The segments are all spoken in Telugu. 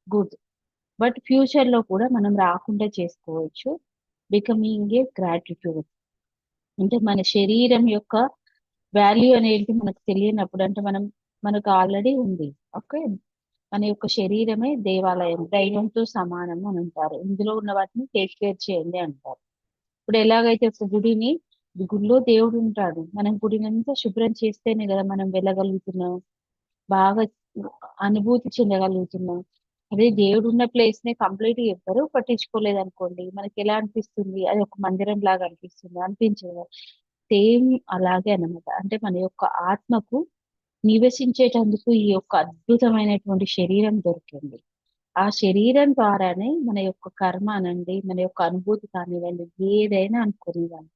గుడ్. బట్ ఫ్యూచర్‌లో కూడా మనం రాకుండా చేసుకోవచ్చు. Becoming a gratitude. అంటే మన శరీరం యొక్క వాల్యూ అనేది మనకు తెలియనప్పుడు అంటే మనకు ఆల్రెడీ ఉంది. ఓకే. మన యొక్క శరీరమే దేవాలయం. దైవంతో సమానం అని అంటారు. ఇందులో ఉన్న వాటిని టేక్ కేర్ చేయండి అంటారు. ఇప్పుడు ఎలాగైతే ఒక గుడిలో దేవుడు ఉంటాడు. మనం గుడినంతా శుభ్రం చేస్తేనే కదా మనం వెళ్ళగలుగుతున్నాం. బాగా అనుభూతి చెందగలుగుతున్నాం. అదే దేవుడున్న ప్లేస్‌ని కంప్లీట్‌గా ఎవ్వరూ పట్టించుకోలేదనుకోండి. మనకెలా అనిపిస్తుంది? అది ఒక మందిరం లాగా అనిపిస్తుంది. అనిపించదు. సేమ్ అలాగే అన్నమాట. అంటే మన యొక్క ఆత్మకు నివసించేటందుకు ఈ యొక్క అద్భుతమైనటువంటి శరీరం దొరికింది. ఆ శరీరం ద్వారానే మన యొక్క కర్మ అనండి, మన యొక్క అనుభూతి కానివ్వండి, ఏదైనా అనుకోనివ్వండి.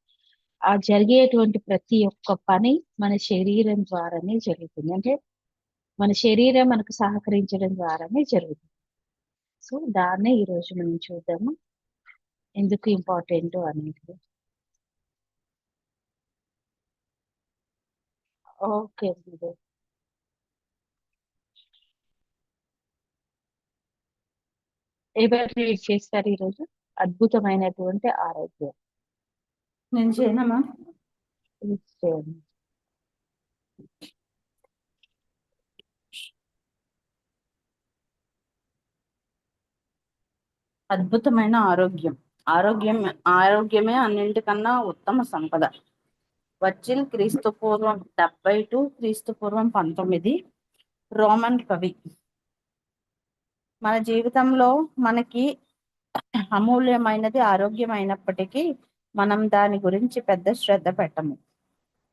ఆ జరిగేటువంటి ప్రతి ఒక్క పని మన శరీరం ద్వారానే జరుగుతుంది. అంటే మన శరీరం మనకు సహకరించడం ద్వారానే జరుగుతుంది. సో, దాన్నే ఈరోజు మనం చూద్దాము. ఎందుకు ఇంపార్టెంటు అనేది. ఓకే అండి. ఎవరు రీడ్ చేస్తారు ఈరోజు? అద్భుతమైనటువంటి ఆరోగ్యం. నేను చేయనమ్మా. రీడ్ చేయండి. అద్భుతమైన ఆరోగ్యం. ఆరోగ్యం ఆరోగ్యమే అన్నింటికన్నా ఉత్తమ సంపద. వర్జిల్ క్రీస్తు పూర్వం 70 క్రీస్తు పూర్వం 19 రోమన్ కవి. మన జీవితంలో మనకి అమూల్యమైనది ఆరోగ్యం అయినప్పటికీ మనం దాని గురించి పెద్ద శ్రద్ధ పెట్టము.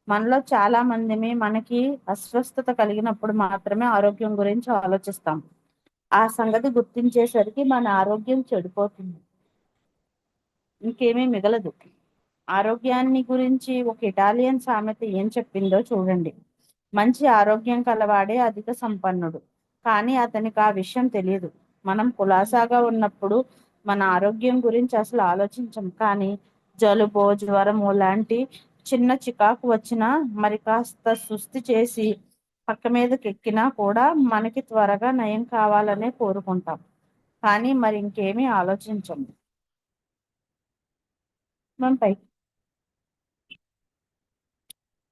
మనలో చాలా మందిమి మనకి అస్వస్థత కలిగినప్పుడు మాత్రమే ఆరోగ్యం గురించి ఆలోచిస్తాం. ఆ సంగతి గుర్తించేసరికి మన ఆరోగ్యం చెడిపోతుంది, ఇంకేమీ మిగలదు. ఆరోగ్యాన్ని గురించి ఒక ఇటాలియన్ సామెత ఏం చెప్పిందో చూడండి. మంచి ఆరోగ్యం కలవాడే అధిక సంపన్నుడు, కానీ అతనికి ఆ విషయం తెలియదు. మనం కులాసాగా ఉన్నప్పుడు మన ఆరోగ్యం గురించి అసలు ఆలోచించం, కానీ జలుబో జ్వరము లాంటి చిన్న చికాకు వచ్చినా మరి కాస్త సుస్థి చేసి పక్క మీదకి ఎక్కినా కూడా మనకి త్వరగా నయం కావాలనే కోరుకుంటాం, కానీ మరి ఇంకేమీ ఆలోచించము. మనం పై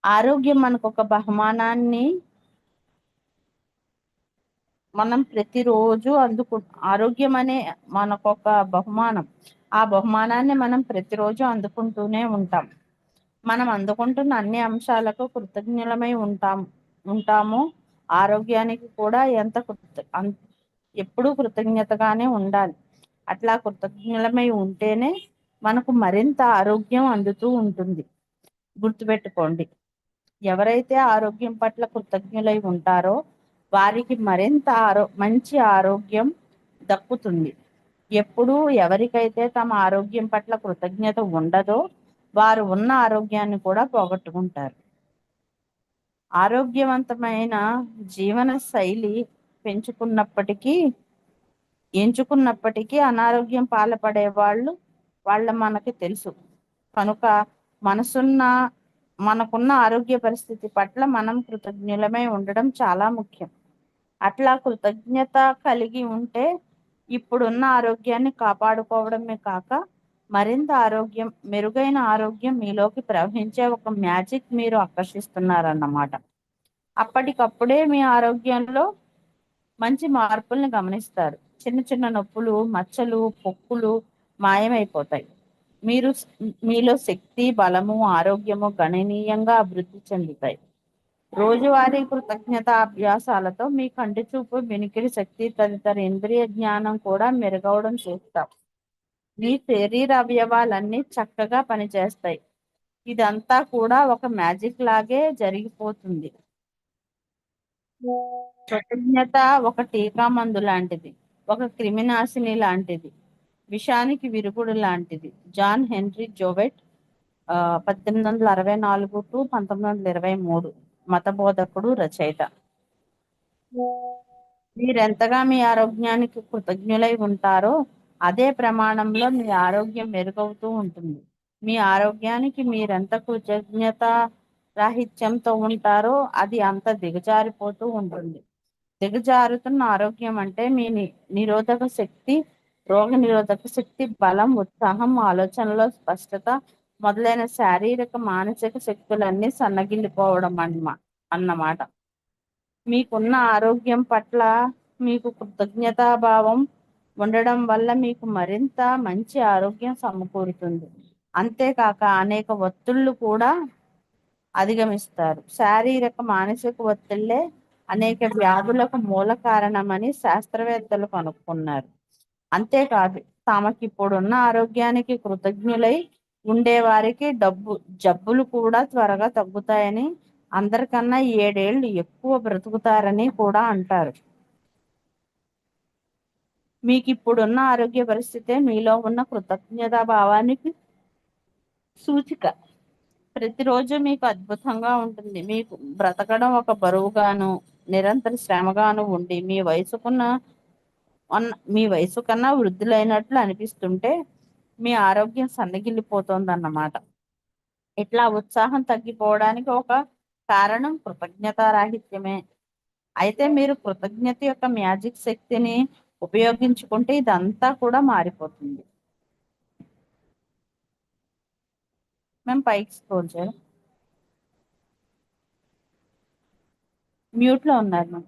ఆరోగ్యం మనకు ఒక బహుమానాన్ని మనం ప్రతిరోజు ఆరోగ్యం అనే మనకొక బహుమానం. ఆ బహుమానాన్ని మనం ప్రతిరోజు అందుకుంటూనే ఉంటాం. మనం అందుకుంటున్న అన్ని అంశాలకు కృతజ్ఞులమై ఉంటాము. ఆరోగ్యానికి కూడా ఎప్పుడూ కృతజ్ఞతగానే ఉండాలి. అట్లా కృతజ్ఞులమై ఉంటేనే మనకు మరింత ఆరోగ్యం అందుతూ ఉంటుంది. గుర్తుపెట్టుకోండి, ఎవరైతే ఆరోగ్యం పట్ల కృతజ్ఞులై ఉంటారో వారికి మరింత మంచి ఆరోగ్యం దక్కుతుంది. ఎప్పుడూ ఎవరికైతే తమ ఆరోగ్యం పట్ల కృతజ్ఞత ఉండదో వారు ఉన్న ఆరోగ్యాన్ని కూడా పోగొట్టుకుంటారు. ఆరోగ్యవంతమైన జీవన శైలి ఎంచుకున్నప్పటికీ అనారోగ్యం పాల్పడే వాళ్ళ మనకి తెలుసు. కనుక మనసున్న మనకున్న ఆరోగ్య పరిస్థితి పట్ల మనం కృతజ్ఞులమై ఉండడం చాలా ముఖ్యం. అట్లా కృతజ్ఞత కలిగి ఉంటే ఇప్పుడున్న ఆరోగ్యాన్ని కాపాడుకోవడమే కాక మరింత మెరుగైన ఆరోగ్యం మీలోకి ప్రవహించే ఒక మ్యాజిక్ మీరు ఆకర్షిస్తున్నారన్నమాట. అప్పటికప్పుడే మీ ఆరోగ్యంలో మంచి మార్పుల్ని గమనిస్తారు. చిన్న చిన్న నొప్పులు, మచ్చలు, పొక్కులు మాయమైపోతాయి. మీరు మీలో శక్తి, బలము, ఆరోగ్యము గణనీయంగా అభివృద్ధి చెందుతాయి. రోజువారీ కృతజ్ఞత అభ్యాసాలతో మీ కంటి చూపు, వినికిడి శక్తి తదితర ఇంద్రియ జ్ఞానం కూడా మెరుగవడం చూస్తాం. మీ శరీర అవయవాలన్నీ చక్కగా పనిచేస్తాయి. ఇదంతా కూడా ఒక మ్యాజిక్ లాగే జరిగిపోతుంది. కృతజ్ఞత ఒక టీకా మందు లాంటిది, ఒక క్రిమినాశిని లాంటిది, విషానికి విరుగుడు లాంటిది. జాన్ హెన్రీ జోవెట్ 1864 టు 1923 మతబోధకుడు, రచయిత. మీరెంతగా మీ ఆరోగ్యానికి కృతజ్ఞులై ఉంటారో అదే ప్రమాణంలో మీ ఆరోగ్యం మెరుగవుతూ ఉంటుంది. మీ ఆరోగ్యానికి మీరెంత కృతజ్ఞత రాహిత్యంతో ఉంటారో అది అంత దిగజారిపోతూ ఉంటుంది. దిగజారుతున్న ఆరోగ్యం అంటే మీ నిరోధక శక్తి, రోగ నిరోధక శక్తి, బలం, ఉత్సాహం, ఆలోచనలో స్పష్టత మొదలైన శారీరక మానసిక శక్తులన్నీ సన్నగిల్లిపోవడం అన్నమాట. మీకున్న ఆరోగ్యం పట్ల మీకు కృతజ్ఞతాభావం ఉండడం వల్ల మీకు మరింత మంచి ఆరోగ్యం సమకూరుతుంది. అంతేకాక అనేక ఒత్తిళ్లు కూడా అధిగమిస్తారు. శారీరక మానసిక ఒత్తిళ్లే అనేక వ్యాధులకు మూల కారణమని శాస్త్రవేత్తలు కనుక్కున్నారు. అంతేకాదు, తమకిప్పుడున్న ఆరోగ్యానికి కృతజ్ఞులై ఉండేవారికి జబ్బులు కూడా త్వరగా తగ్గుతాయని, అందరికన్నా 7 ఏళ్ళు ఎక్కువ బ్రతుకుతారని కూడా అంటారు. మీకు ఇప్పుడున్న ఆరోగ్య పరిస్థితే మీలో ఉన్న కృతజ్ఞతా భావానికి సూచిక. ప్రతిరోజు మీకు అద్భుతంగా ఉంటుంది. మీకు బ్రతకడం ఒక బరువుగాను, నిరంతర శ్రమగాను ఉండి మీ వయసు కన్నా వృద్ధులైనట్లు అనిపిస్తుంటే మీ ఆరోగ్యం సన్నగిల్లిపోతుందన్నమాట. ఇట్లా ఉత్సాహం తగ్గిపోవడానికి ఒక కారణం కృతజ్ఞతారాహిత్యమే. అయితే మీరు కృతజ్ఞత యొక్క మ్యాజిక్ శక్తిని ఉపయోగించుకుంటే ఇదంతా కూడా మారిపోతుంది. మేము పైకి స్క్రోల్ చేయాలి. మ్యూట్లో ఉన్నారు మ్యామ్.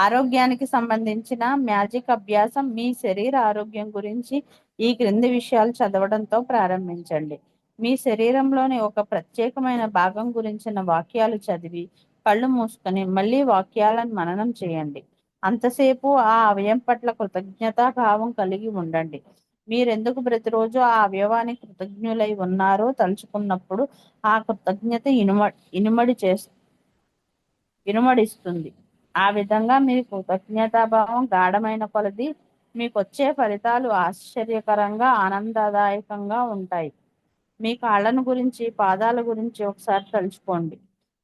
ఆరోగ్యానికి సంబంధించిన మ్యాజిక్ అభ్యాసం. మీ శరీర ఆరోగ్యం గురించి ఈ క్రింది విషయాలు చదవడంతో ప్రారంభించండి. మీ శరీరంలోని ఒక ప్రత్యేకమైన భాగం గురించిన వాక్యాలు చదివి కళ్ళు మూసుకొని మళ్ళీ వాక్యాలను మననం చేయండి. అంతసేపు ఆ అవయవం పట్ల కృతజ్ఞతా భావం కలిగి ఉండండి. మీరెందుకు ప్రతిరోజు ఆ అవయవానికి కృతజ్ఞులై ఉన్నారో తలుచుకున్నప్పుడు ఆ కృతజ్ఞత ఇనుమడిస్తుంది. ఆ విధంగా మీ కృతజ్ఞతాభావం గాఢమైన కొలది మీకు వచ్చే ఫలితాలు ఆశ్చర్యకరంగా ఆనందదాయకంగా ఉంటాయి. మీ కాళ్ళను గురించి, పాదాల గురించి ఒకసారి తలుచుకోండి.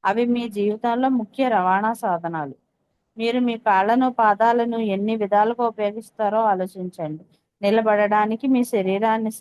అవి మీ జీవితంలో ముఖ్య రవాణా సాధనాలు. మీరు మీ కాళ్ళను, పాదాలను ఎన్ని విధాలుగా ఉపయోగిస్తారో ఆలోచించండి. నిలబడడానికి మీ శరీరాన్ని